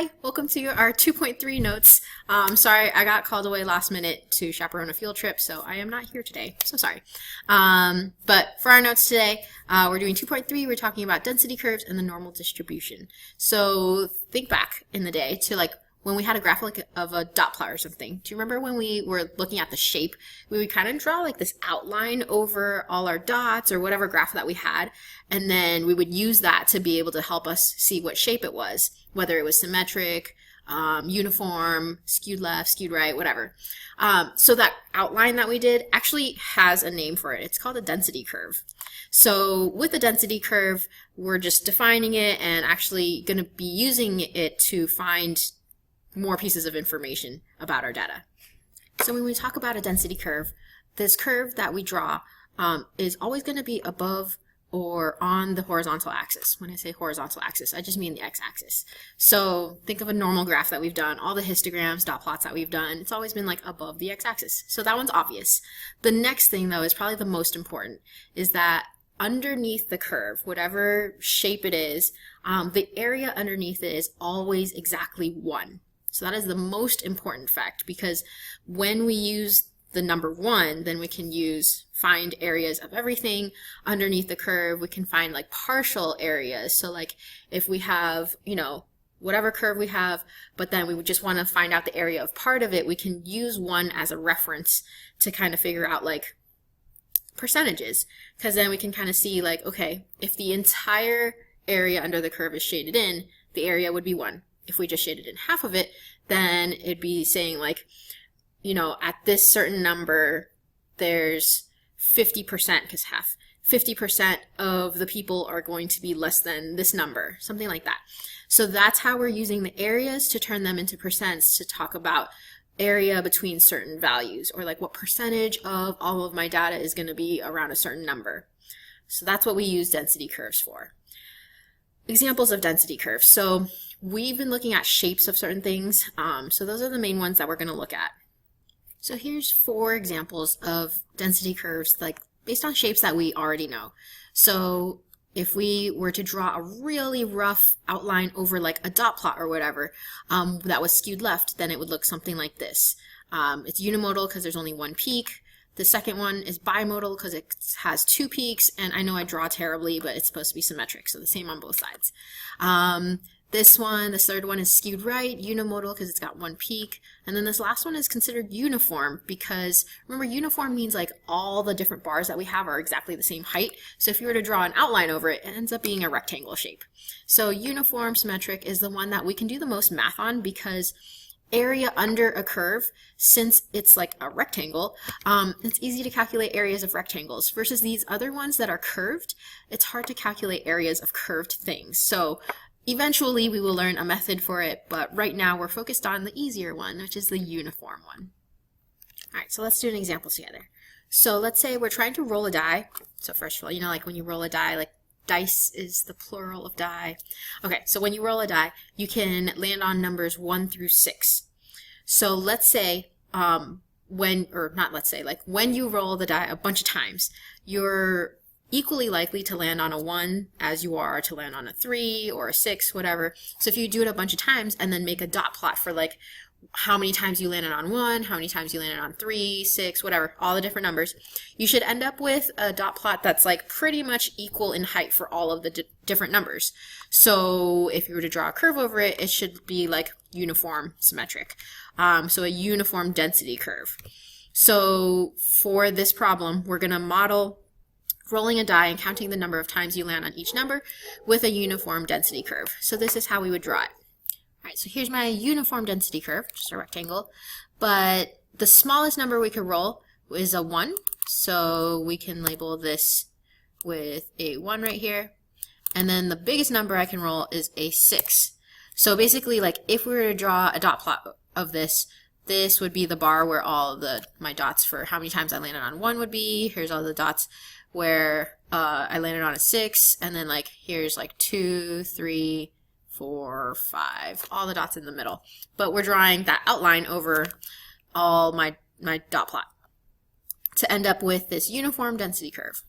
Hi, welcome to our 2.3 notes. Sorry, I got called away last minute to chaperone a field trip, so I am not here today. So sorry. But for our notes today, we're doing 2.3. We're talking about density curves and the normal distribution. So think back in the day to like when we had a graph like of a dot plot or something. Do you remember when we were looking at the shape? We would kind of draw like this outline over all our dots or whatever graph that we had, and then we would use that to be able to help us see what shape it was, whether it was symmetric, uniform, skewed left, skewed right, whatever. So that outline that we did actually has a name for it. It's called a density curve. So with the density curve, we're just defining it and actually going to be using it to find more pieces of information about our data. So when we talk about a density curve, this curve that we draw is always going to be above or on the horizontal axis. When I say horizontal axis, I just mean the x-axis. So think of a normal graph that we've done, all the histograms, dot plots that we've done, it's always been like above the x-axis. So that one's obvious. The next thing though is probably the most important, is that underneath the curve, whatever shape it is, the area underneath it is always exactly 1. So that is the most important fact, because when we use the number 1, then we can find areas of everything underneath the curve. We can find like partial areas. So like if we have, whatever curve we have, but then we would just want to find out the area of part of it, we can use 1 as a reference to kind of figure out like percentages, because then we can kind of see like, okay, if the entire area under the curve is shaded in, the area would be 1. If we just shaded in half of it, then it'd be saying like, at this certain number, there's 50%, because 50% of the people are going to be less than this number, something like that. So that's how we're using the areas to turn them into percents to talk about area between certain values, or like what percentage of all of my data is going to be around a certain number. So that's what we use density curves for. Examples of density curves. So we've been looking at shapes of certain things. So those are the main ones that we're going to look at. So here's 4 examples of density curves, like based on shapes that we already know. So if we were to draw a really rough outline over like a dot plot or whatever, that was skewed left, then it would look something like this. It's unimodal because there's only 1 peak. The second one is bimodal because it has 2 peaks, and I know I draw terribly, but it's supposed to be symmetric, so the same on both sides. This third one is skewed right, unimodal because it's got 1 peak, and then this last one is considered uniform because, remember, uniform means like all the different bars that we have are exactly the same height, so if you were to draw an outline over it, it ends up being a rectangle shape. So uniform symmetric is the one that we can do the most math on, because area under a curve, since it's like a rectangle, it's easy to calculate areas of rectangles, versus these other ones that are curved, it's hard to calculate areas of curved things. So eventually we will learn a method for it, but right now we're focused on the easier one, which is the uniform one. Alright, so let's do an example together. So let's say we're trying to roll a die. So first of all, like when you roll a die, like dice is the plural of die. Okay, so when you roll a die, you can land on numbers 1 through 6. So let's say, when you roll the die a bunch of times, you're equally likely to land on a 1 as you are to land on a 3 or a 6, whatever. So if you do it a bunch of times and then make a dot plot for like how many times you landed on 1, how many times you landed on 3, 6, whatever, all the different numbers, you should end up with a dot plot that's like pretty much equal in height for all of the different numbers. So if you were to draw a curve over it, it should be like uniform symmetric. So a uniform density curve. So for this problem, we're going to model rolling a die and counting the number of times you land on each number with a uniform density curve. So this is how we would draw it. Alright, so here's my uniform density curve, just a rectangle, but the smallest number we could roll is a 1, so we can label this with a 1 right here, and then the biggest number I can roll is a 6. So basically, like if we were to draw a dot plot of this, this would be the bar where all my dots for how many times I landed on 1 would be. Here's all the dots where I landed on a 6, and then like here's like 2, 3, 4, 5, all the dots in the middle. But we're drawing that outline over all my dot plot to end up with this uniform density curve.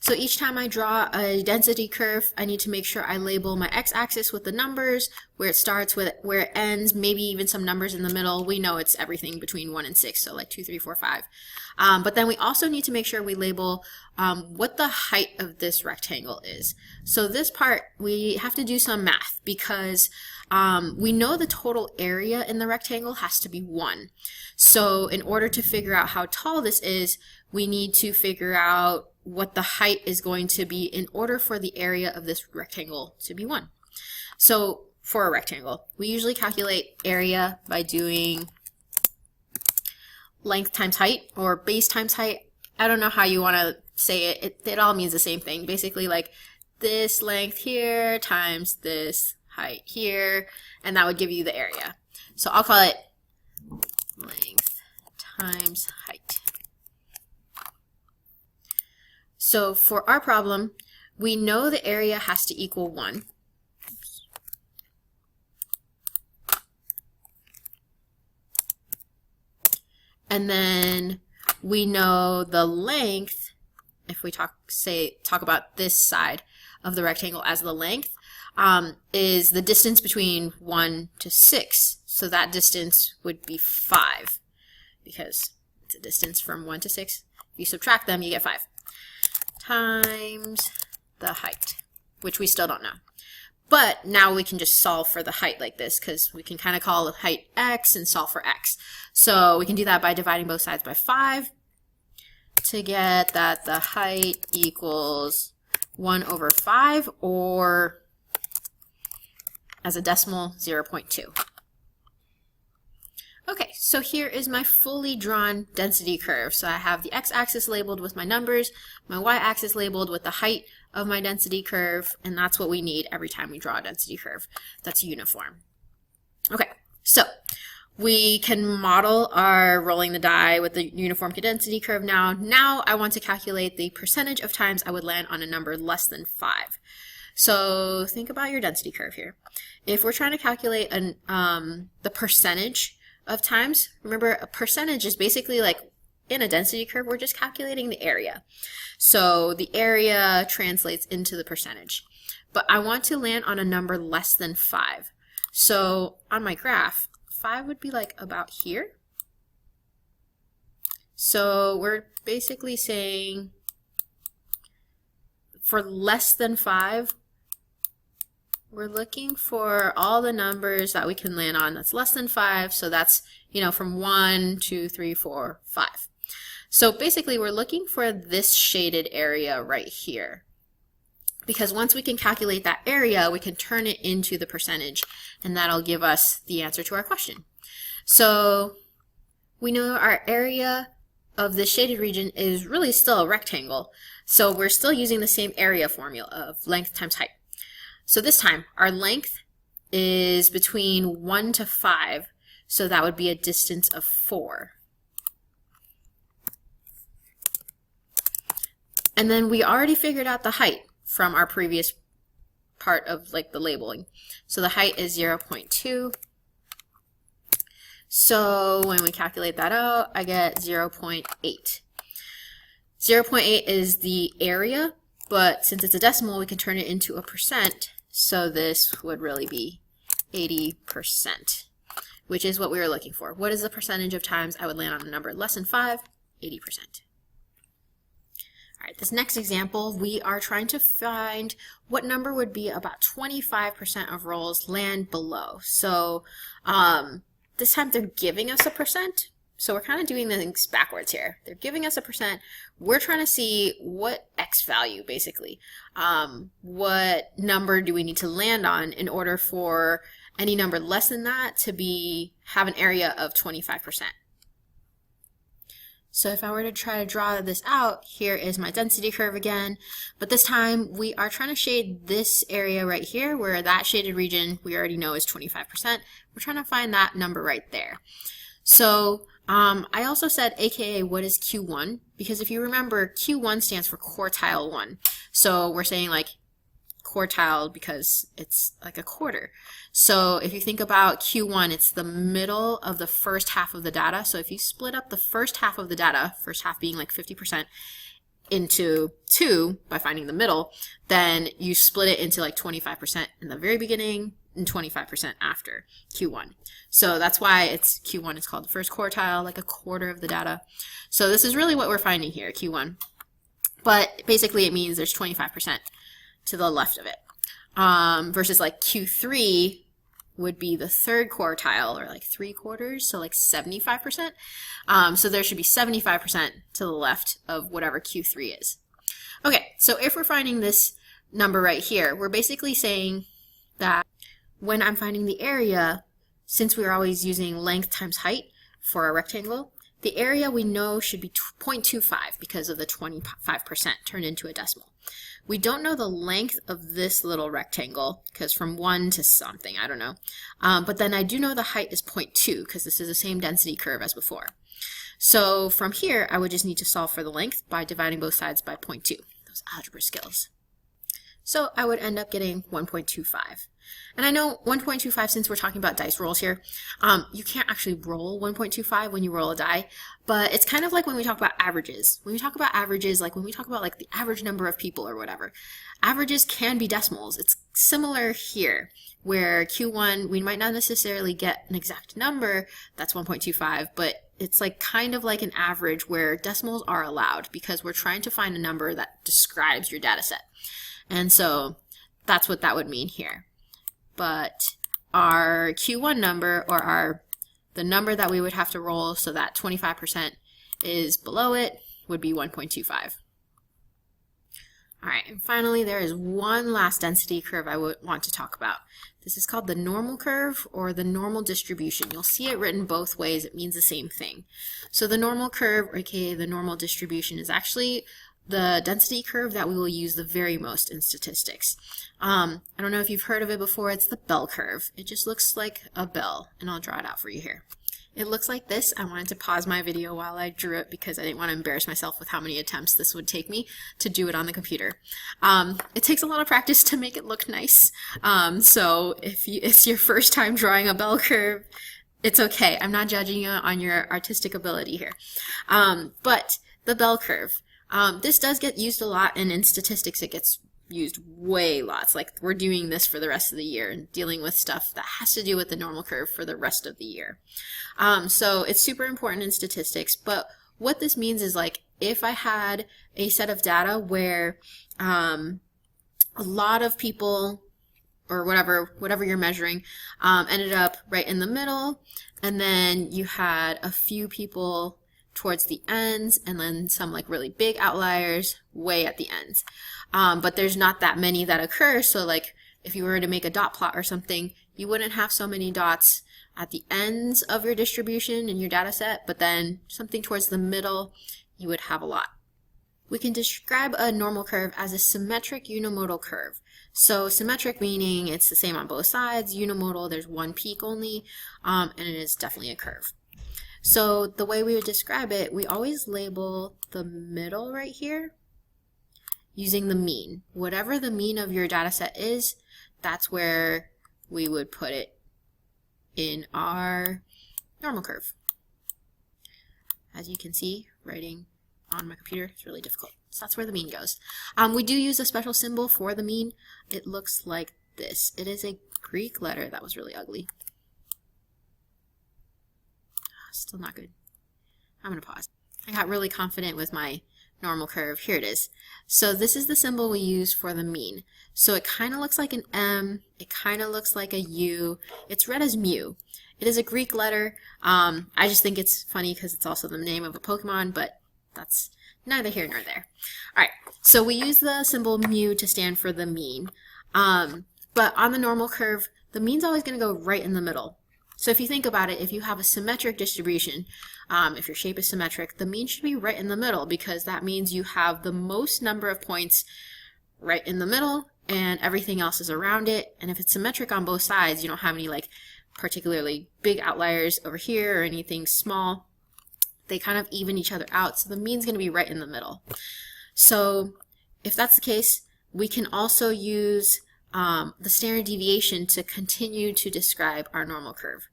So each time I draw a density curve, I need to make sure I label my x-axis with the numbers, where it starts, with where it ends, maybe even some numbers in the middle. We know it's everything between 1 and 6, so like 2, 3, 4, 5. But then we also need to make sure we label what the height of this rectangle is. So this part, we have to do some math because we know the total area in the rectangle has to be 1. So in order to figure out how tall this is, we need to figure out what the height is going to be in order for the area of this rectangle to be 1. So for a rectangle, we usually calculate area by doing length times height, or base times height. I don't know how you want to say it. It all means the same thing. Basically, like this length here times this height here, and that would give you the area. So I'll call it length times height. So for our problem, we know the area has to equal 1. And then we know the length, if we talk about this side of the rectangle as the length, is the distance between 1 to 6. So that distance would be 5, because it's a distance from 1 to 6. If you subtract them, you get 5. Times the height, which we still don't know. But now we can just solve for the height like this, because we can kind of call the height x and solve for x. So we can do that by dividing both sides by 5 to get that the height equals 1 over 5, or as a decimal, 0.2. Okay, so here is my fully drawn density curve. So I have the x-axis labeled with my numbers, my y-axis labeled with the height of my density curve, and that's what we need every time we draw a density curve that's uniform. Okay, so we can model our rolling the die with the uniform density curve now. Now I want to calculate the percentage of times I would land on a number less than 5. So think about your density curve here. If we're trying to calculate the percentage of times, remember a percentage is basically like in a density curve, we're just calculating the area. So the area translates into the percentage. But I want to land on a number less than 5. So on my graph, 5 would be like about here. So we're basically saying for less than 5, we're looking for all the numbers that we can land on that's less than 5. So that's, from 1, 2, 3, 4, 5. So basically we're looking for this shaded area right here. Because once we can calculate that area, we can turn it into the percentage, and that'll give us the answer to our question. So we know our area of the shaded region is really still a rectangle. So we're still using the same area formula of length times height. So this time, our length is between 1 to 5, so that would be a distance of 4. And then we already figured out the height from our previous part of like the labeling. So the height is 0.2. So when we calculate that out, I get 0.8. 0.8 is the area, but since it's a decimal, we can turn it into a percent. So this would really be 80%, which is what we were looking for. What is the percentage of times I would land on a number less than 5? 80%. All right, this next example, we are trying to find what number would be about 25% of rolls land below. So this time they're giving us a percent. So we're kind of doing things backwards here. They're giving us a percent. We're trying to see what X value, basically. What number do we need to land on in order for any number less than that to have an area of 25%. So if I were to try to draw this out, here is my density curve again, but this time we are trying to shade this area right here where that shaded region we already know is 25%. We're trying to find that number right there. So I also said AKA what is Q1, because if you remember, Q1 stands for quartile 1. So we're saying like quartile because it's like a quarter. So if you think about Q1, it's the middle of the first half of the data. So if you split up the first half of the data, first half being like 50%, into 2 by finding the middle, then you split it into like 25% in the very beginning and 25% after Q1. So that's why it's Q1 is called the first quartile, like a quarter of the data. So this is really what we're finding here, Q1. But basically it means there's 25% to the left of it. Versus like Q3 would be the third quartile, or like 3/4, so like 75%. So there should be 75% to the left of whatever Q3 is. Okay, so if we're finding this number right here, we're basically saying that when I'm finding the area, since we're always using length times height for a rectangle, the area we know should be 0.25 because of the 25% turned into a decimal. We don't know the length of this little rectangle because from 1 to something, I don't know. But then I do know the height is 0.2 because this is the same density curve as before. So from here, I would just need to solve for the length by dividing both sides by 0.2, those algebra skills. So I would end up getting 1.25. And I know 1.25, since we're talking about dice rolls here, you can't actually roll 1.25 when you roll a die, but it's kind of like when we talk about averages. When we talk about averages, like when we talk about like the average number of people or whatever, averages can be decimals. It's similar here, where Q1, we might not necessarily get an exact number, that's 1.25, but it's like kind of like an average where decimals are allowed because we're trying to find a number that describes your data set. And so that's what that would mean here. But our Q1 number, or the number that we would have to roll so that 25% is below it, would be 1.25. All right, and finally there is one last density curve I would want to talk about. This is called the normal curve or the normal distribution. You'll see it written both ways. It means the same thing. So the normal curve, aka the normal distribution, is actually the density curve that we will use the very most in statistics. I don't know if you've heard of it before. It's the bell curve. It just looks like a bell, and I'll draw it out for you here. It looks like this. I wanted to pause my video while I drew it because I didn't want to embarrass myself with how many attempts this would take me to do it on the computer. It takes a lot of practice to make it look nice. So if it's your first time drawing a bell curve, it's okay. I'm not judging you on your artistic ability here. But the bell curve. This does get used a lot, and in statistics it gets used way lots. Like we're doing this for the rest of the year and dealing with stuff that has to do with the normal curve for the rest of the year. So it's super important in statistics, but what this means is like if I had a set of data where a lot of people or whatever you're measuring ended up right in the middle, and then you had a few people towards the ends, and then some like really big outliers way at the ends. But there's not that many that occur, so like if you were to make a dot plot or something, you wouldn't have so many dots at the ends of your distribution in your data set, but then something towards the middle, you would have a lot. We can describe a normal curve as a symmetric unimodal curve. So symmetric meaning it's the same on both sides, unimodal, there's one peak only, and it is definitely a curve. So the way we would describe it, we always label the middle right here using the mean. Whatever the mean of your data set is, that's where we would put it in our normal curve. As you can see, writing on my computer is really difficult. So that's where the mean goes. We do use a special symbol for the mean. It looks like this. It is a Greek letter. That was really ugly. Still not good. I'm going to pause. I got really confident with my normal curve. Here it is. So this is the symbol we use for the mean. So it kind of looks like an M. It kind of looks like a U. It's read as mu. It is a Greek letter. I just think it's funny because it's also the name of a Pokemon, but that's neither here nor there. All right. So we use the symbol mu to stand for the mean. But on the normal curve, the mean's always going to go right in the middle. So if you think about it, if you have a symmetric distribution, if your shape is symmetric, the mean should be right in the middle because that means you have the most number of points right in the middle and everything else is around it. And if it's symmetric on both sides, you don't have any like particularly big outliers over here or anything small. They kind of even each other out. So the mean's going to be right in the middle. So if that's the case, we can also use the standard deviation to continue to describe our normal curve.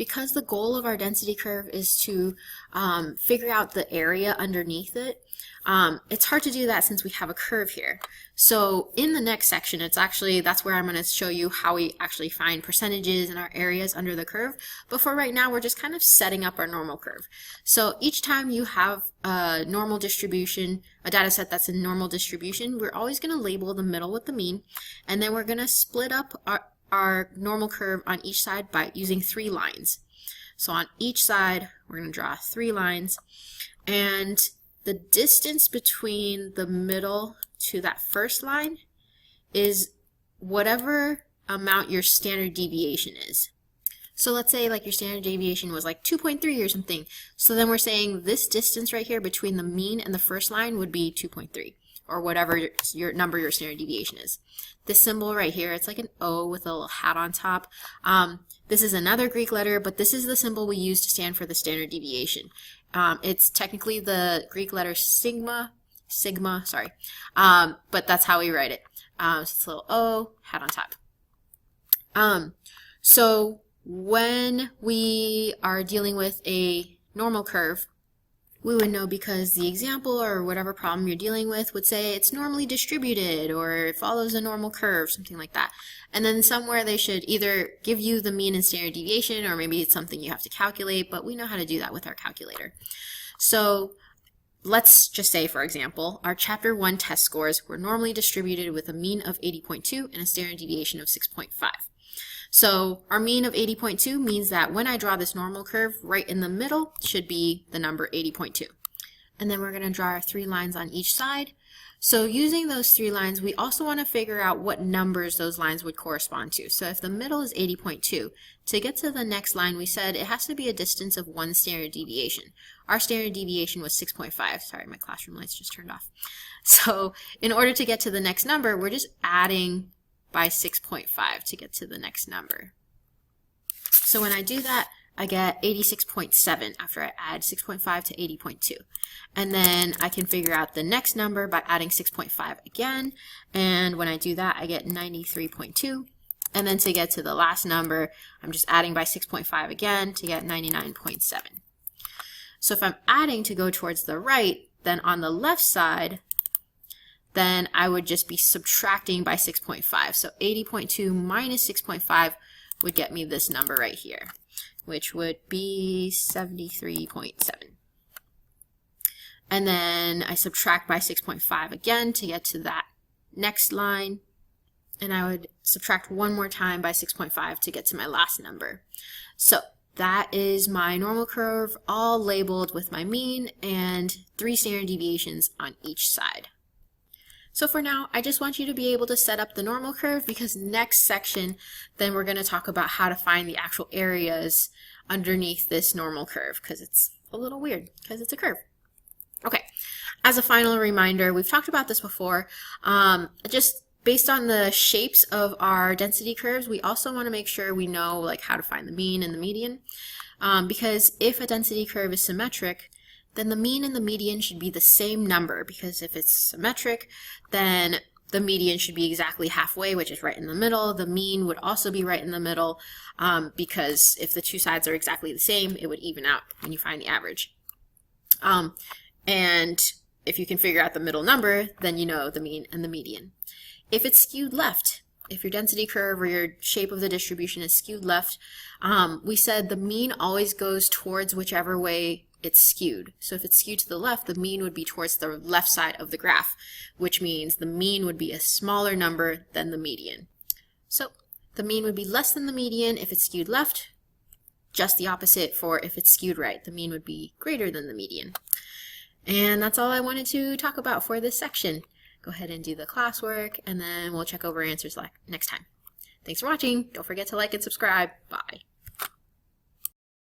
because the goal of our density curve is to figure out the area underneath it, it's hard to do that since we have a curve here. So in the next section, that's where I'm going to show you how we actually find percentages and our areas under the curve. But for right now, we're just kind of setting up our normal curve. So each time you have a normal distribution, a data set that's in normal distribution, we're always going to label the middle with the mean, and then we're going to split up our normal curve on each side by using 3 lines. So on each side, we're going to draw 3 lines, and the distance between the middle to that first line is whatever amount your standard deviation is. So let's say like your standard deviation was like 2.3 or something. So then we're saying this distance right here between the mean and the first line would be 2.3, or whatever your standard deviation is. This symbol right here, it's like an O with a little hat on top. This is another Greek letter, but this is the symbol we use to stand for the standard deviation. It's technically the Greek letter sigma, but that's how we write it. So it's a little O, hat on top. So when we are dealing with a normal curve, we would know because the example or whatever problem you're dealing with would say it's normally distributed or it follows a normal curve, something like that. And then somewhere they should either give you the mean and standard deviation, or maybe it's something you have to calculate, but we know how to do that with our calculator. So let's just say, for example, our Chapter 1 test scores were normally distributed with a mean of 80.2 and a standard deviation of 6.5. So our mean of 80.2 means that when I draw this normal curve, right in the middle should be the number 80.2. And then we're going to draw our 3 lines on each side. So using those 3 lines, we also want to figure out what numbers those lines would correspond to. So if the middle is 80.2, to get to the next line, we said it has to be a distance of 1 standard deviation. Our standard deviation was 6.5. Sorry, my classroom lights just turned off. So in order to get to the next number, we're just adding by 6.5 to get to the next number. So when I do that, I get 86.7 after I add 6.5 to 80.2. And then I can figure out the next number by adding 6.5 again. And when I do that, I get 93.2. And then to get to the last number, I'm just adding by 6.5 again to get 99.7. So if I'm adding to go towards the right, then on the left side, then I would just be subtracting by 6.5. So 80.2 minus 6.5 would get me this number right here, which would be 73.7. And then I subtract by 6.5 again to get to that next line. And I would subtract one more time by 6.5 to get to my last number. So that is my normal curve, all labeled with my mean and 3 standard deviations on each side. So for now, I just want you to be able to set up the normal curve, because next section, then we're going to talk about how to find the actual areas underneath this normal curve, because it's a little weird, because it's a curve. Okay, as a final reminder, we've talked about this before, just based on the shapes of our density curves, we also want to make sure we know like how to find the mean and the median, because if a density curve is symmetric, then the mean and the median should be the same number, because if it's symmetric, then the median should be exactly halfway, which is right in the middle. The mean would also be right in the middle, because if the 2 sides are exactly the same, it would even out when you find the average. And if you can figure out the middle number, then you know the mean and the median. If it's skewed left, if your density curve or your shape of the distribution is skewed left, we said the mean always goes towards whichever way it's skewed. So if it's skewed to the left, the mean would be towards the left side of the graph, which means the mean would be a smaller number than the median. So the mean would be less than the median if it's skewed left, just the opposite for if it's skewed right. The mean would be greater than the median. And that's all I wanted to talk about for this section. Go ahead and do the classwork, and then we'll check over answers next time. Thanks for watching. Don't forget to like and subscribe. Bye.